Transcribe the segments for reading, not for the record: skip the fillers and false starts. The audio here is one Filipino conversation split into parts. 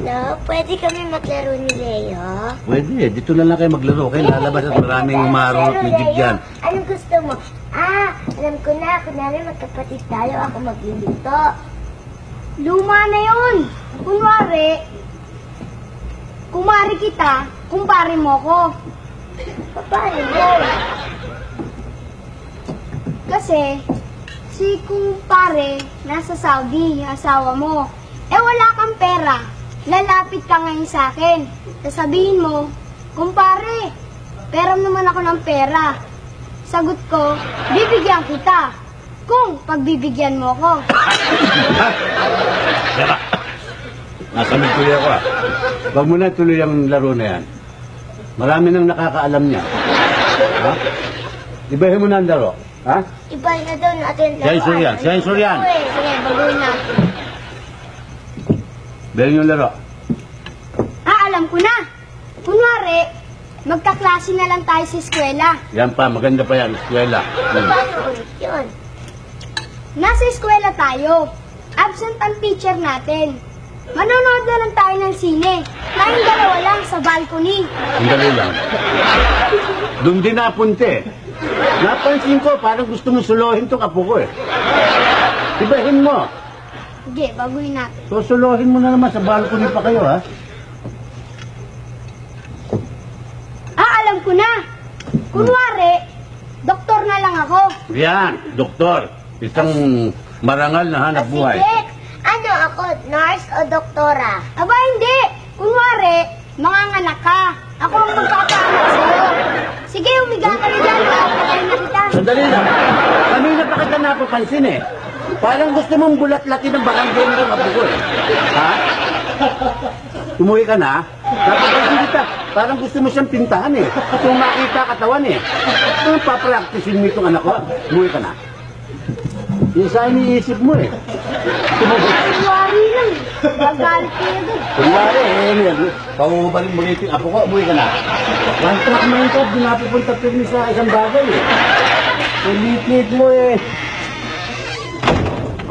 Hello, pwede kami maglaro ni Leo? Pwede, dito na lang kayo maglaro. Kayo lalabas at maraming marunot ni Jig dyan. Anong gusto mo? Alam ko na. Kunwari magkapatid tayo. Ako magluluto. Luma na yun. Kumari kita, kumpare mo ko. Paano mo? Kasi, si kumpare nasa Saudi, yung asawa mo. Eh wala kang pera. Lalapit ka ngayon sa akin. Sasabihin mo, kumpare, pera naman ako ng pera. Sagot ko, bibigyan kita. Kung pagbibigyan mo ko. Nasamid tuloy ako ah. Huwag mo na tuloy ang laro na yan. Marami nang nakakaalam niya. Ha? Ibahin mo na ang laro. Ha? Iba na daw natin Sensor yan, sensor yan. Sige, baguhin natin. Dahil yung laro. Alam ko na. Kunwari, magkaklase na lang tayo sa eskwela. Yan pa, maganda pa yan, eskwela. Paano ulit yun? Nasa eskwela tayo. Absent ang teacher natin. Manonood na lang tayo ng sine. Tayong dalawa lang sa balcony. Sandali lang. Doon din napunte. Napansin ko, parang gusto mo suluhin tong apo ko eh. Ibahin mo. Sige, baguhin natin. Susuluhin mo na naman sa balcony pa kayo ha. Alam ko na. Kunwari, doktor na lang ako. Yan, doktor. Isang marangal na hanap buhay. Sige. Ano ako? Nurse o doktora? Aba, hindi. Kunwari, manganganak ka. Ako ang magpapaanak sa'yo. Sige, umiga ka na dyan. Patayin na kita. Sandali lang. Kanina pa kita napapansin eh. Parang gusto mong bulat-latin ng barangay ng apo ko eh. Ha? Umuwi ka na? Napapansin kita. Parang gusto mo siyang pintahan eh. Kung makita katawan eh. Ano papracticein mo itong anak ko? Umuwi ka na? Yung sa iniisip mo eh. Kunwari lang. Magalit kayo doon. Kunwari eh. Paubaling mo ito yung apo ko. Umuwi ka na? One track mind ka. Di napupunta pirmi sa isang bagay eh. Ulit-lit mo eh.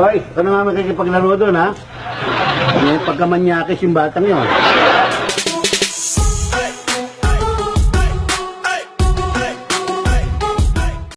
Hoy, ito na nga makikipaglaro doon ha. May pagkamanyakis yung batang yun.